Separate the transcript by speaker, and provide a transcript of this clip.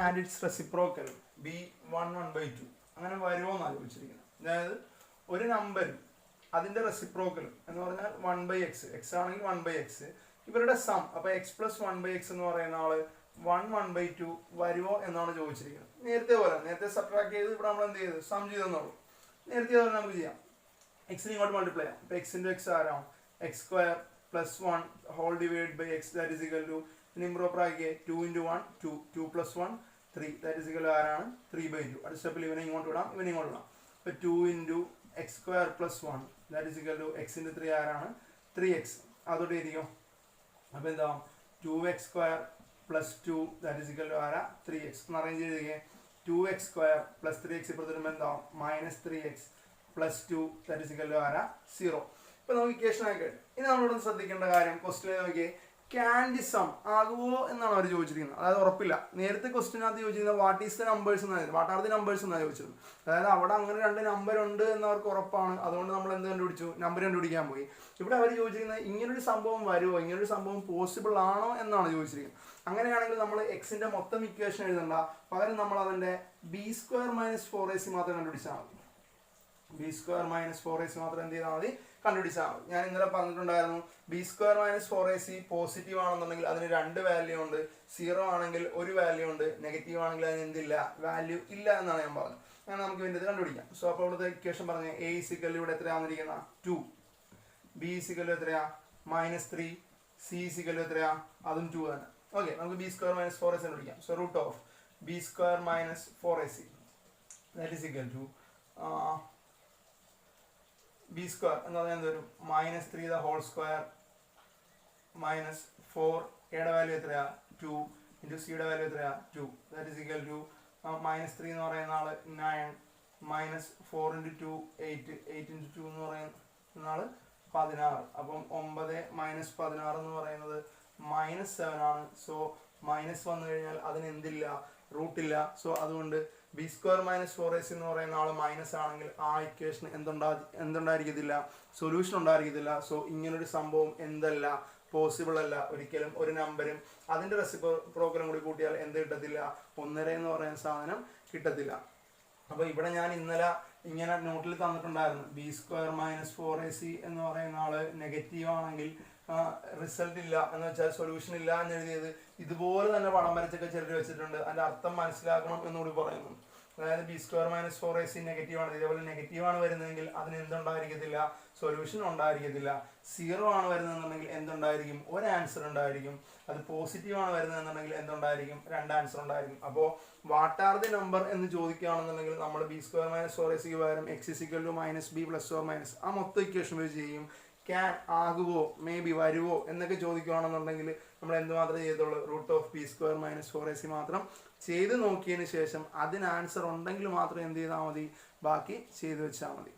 Speaker 1: And it's reciprocal B 1/2 അങ്ങനെ വരുമോ എന്നാണ് ചോദിച്ചിരിക്കുന്നത്. അതായത് ഒരു നമ്പരും അതിന്റെ റെസിപ്രോക്കലും എന്ന് പറഞ്ഞാൽ 1/x, എക്സ് ആണെങ്കിൽ 1/x, ഇവരുടെ സം, അപ്പൊ x + 1/x എന്ന് പറയുന്ന ആള് 1/2 വരുമോ എന്നാണ് ചോദിച്ചിരിക്കുന്നത്. നേരത്തെ സബ്ട്രാക്ട് ചെയ്ത് ഇവിടെ നമ്മൾ എന്ത് ചെയ്ത് സം ചെയ്തെന്നുള്ളൂ. നേരത്തെ പോലെ നമുക്ക് ചെയ്യാം. എക്സിനെ ഇങ്ങോട്ട് മൾട്ടിപ്ലൈ ചെയ്യാം. അപ്പൊ x × x ആരാം x² + 1 whole divide by x that is equal to improper ആക്കിയ 2 × 1 2 2 + 1 3 ദാറ്റ് ഈസ് ഈക്വൽ ആരാണ് 3/2. അടുത്ത സ്റ്റെപ്പിൽ ഇവനെ ഇങ്ങോട്ട് വിടാം, ഇവനെ ഇങ്ങോട്ട് വിടാം. അപ്പൊ 2 × x² + 1 that is equal to x × 3 ആരാണ് 3x. അതോടെ ഇരിക്കും. അപ്പൊ എന്താ 2x² + 2 that is equal to ആരാ 3x എന്ന് അറേഞ്ച് ചെയ്തേ. 2x² + 3x ഇപ്പുറത്ത് വരുമ്പോൾ എന്താ -3x + 2 that is equal to ആരാ 0. ഇപ്പൊ നമുക്ക് ഇക്വേഷൻ ആക്കി. ഇനി നമ്മളിവിടെ ശ്രദ്ധിക്കേണ്ട കാര്യം ക്വസ്റ്റ്യൻ നോക്കിയേ, ക്യാൻ ദി സം ആകുമോ എന്നാണ് അവർ ചോദിച്ചിരിക്കുന്നത്. അതായത് ഉറപ്പില്ല. നേരത്തെ ക്വസ്റ്റ്യനകത്ത് ചോദിച്ചിരുന്നത് വാട്ട് ഈസ് ദ നമ്പേഴ്സ് എന്നായിരുന്നു, വാട്ട് ആർ ദി നമ്പേഴ്സ് എന്നാണ് ചോദിച്ചത്. അതായത് അവിടെ അങ്ങനെ 2 നമ്പർ ഉണ്ട് എന്നവർക്ക് ഉറപ്പാണ്. അതുകൊണ്ട് നമ്മൾ എന്ത് കണ്ടുപിടിച്ചു, നമ്പർ കണ്ടുപിടിക്കാൻ പോയി. ഇവിടെ അവർ ചോദിച്ചിരിക്കുന്നത് ഇങ്ങനൊരു സംഭവം വരുമോ, ഇങ്ങനൊരു സംഭവം പോസിബിൾ ആണോ എന്നാണ് ചോദിച്ചിരിക്കുന്നത്. അങ്ങനെയാണെങ്കിൽ നമ്മൾ എക്സിന്റെ മൊത്തം ഇക്വേഷൻ എഴുതണ്ട, പകരം നമ്മൾ അതിന്റെ b² - 4ac മാത്രം കണ്ടുപിടിച്ചാൽ മതി. b² - 4ac മാത്രം എന്ത് ചെയ്താൽ മതി, കണ്ടുപിടിച്ചാൽ മതി. ഞാൻ ഇന്നലെ പറഞ്ഞിട്ടുണ്ടായിരുന്നു b² - 4ac പോസിറ്റീവ് ആണെന്നുണ്ടെങ്കിൽ അതിന് 2 വാല്യൂ ഉണ്ട്, 0 ആണെങ്കിൽ 1 വാല്യൂ ഉണ്ട്, നെഗറ്റീവ് ആണെങ്കിൽ അതിന് എന്തില്ല, വാല്യൂ ഇല്ല എന്നാണ് ഞാൻ പറഞ്ഞത്. അങ്ങനെ നമുക്ക് ഇതിൻ്റെ കണ്ടുപിടിക്കാം. സോ അപ്പോൾ ഇവിടുത്തെ ഇക്വേഷൻ പറഞ്ഞ a = ഇവിടെ എത്രയാണെന്നിരിക്കുന്ന 2, b = എത്രയാ -3, c = എത്രയാ അതും 2 തന്നെ. ഓക്കെ, നമുക്ക് b² - 4ac കണ്ടുപിടിക്കാം. So √ of b² - 4ac that is equal to b² എന്ന് പറഞ്ഞാൽ എന്ത് വരും, -3 the whole square -4 യുടെ വാല്യൂ എത്രയാ 2 × c യുടെ വാല്യൂ എത്രയാ 2 that is equal to -3 എന്ന് പറയുന്ന ആള് 9 -4 × 2 8 8 × 2 എന്ന് പറയുന്ന ആള് 16. അപ്പം 9 - 16 എന്ന് പറയുന്നത് -7 ആണ്. സോ മൈനസ് വന്നു കഴിഞ്ഞാൽ അതിന് എന്തില്ല, റൂട്ടില്ല. സോ അതുകൊണ്ട് b² - 4ac എന്ന് പറയുന്ന ആള് മൈനസ് ആണെങ്കിൽ ആ ഇക്വേഷൻ എന്തുണ്ടായിരിക്കത്തില്ല, സൊല്യൂഷൻ ഉണ്ടായിരിക്കത്തില്ല. സോ ഇങ്ങനൊരു സംഭവം എന്തല്ല, പോസിബിൾ അല്ല. ഒരിക്കലും ഒരു നമ്പരും അതിന്റെ റെസിപ്രോക്കലും കൂടി കൂട്ടിയാൽ എന്ത് കിട്ടത്തില്ല, 1.5 എന്ന് പറയുന്ന സാധനം കിട്ടത്തില്ല. അപ്പൊ ഇവിടെ ഞാൻ ഇന്നലെ ഇങ്ങനെ നോട്ടിൽ തന്നിട്ടുണ്ടായിരുന്നു b² - 4ac എന്ന് പറയുന്ന ആള് നെഗറ്റീവ് ആണെങ്കിൽ റിസൾട്ട് ഇല്ല എന്ന് വെച്ചാൽ സൊല്യൂഷൻ ഇല്ല എന്ന് എഴുതിയത് ഇതുപോലെ തന്നെ പടം വരച്ചൊക്കെ ചിലർ വെച്ചിട്ടുണ്ട്. അതിന്റെ അർത്ഥം മനസ്സിലാക്കണം എന്നുകൂടി പറയുന്നു. അതായത് b² - 4ac നെഗറ്റീവ് ആണ്, ഇതേപോലെ നെഗറ്റീവ് ആണ് വരുന്നതെങ്കിൽ അതിന് എന്തുണ്ടായിരിക്കത്തില്ല, സൊല്യൂഷൻ ഉണ്ടായിരിക്കത്തില്ല. 0 ആണ് വരുന്നതെന്നുണ്ടെങ്കിൽ എന്തുണ്ടായിരിക്കും, ഒരു ആൻസർ ഉണ്ടായിരിക്കും. അത് പോസിറ്റീവ് ആണ് വരുന്നതെന്നുണ്ടെങ്കിൽ എന്തുണ്ടായിരിക്കും, 2 ആൻസർ ഉണ്ടായിരിക്കും. അപ്പോൾ വാട്ട് ആർ ദി നമ്പർ എന്ന് ചോദിക്കുകയാണെന്നുണ്ടെങ്കിൽ നമ്മൾ b² - 4ac പകരം x = -b ± ആ മൊത്തം ഇക്വേഷൻ വെച്ച് ചെയ്യും. ക്യാൻ ആകുമോ, മേ ബി വരുമോ എന്നൊക്കെ ചോദിക്കുകയാണെന്നുണ്ടെങ്കിൽ നമ്മൾ എന്തുമാത്രം ചെയ്തുള്ളൂ, √ of b² - 4ac മാത്രം ചെയ്ത് നോക്കിയതിന് ശേഷം അതിന് ആൻസർ ഉണ്ടെങ്കിൽ മാത്രം എന്ത് ചെയ്താൽ മതി, ബാക്കി ചെയ്ത് വെച്ചാൽ മതി.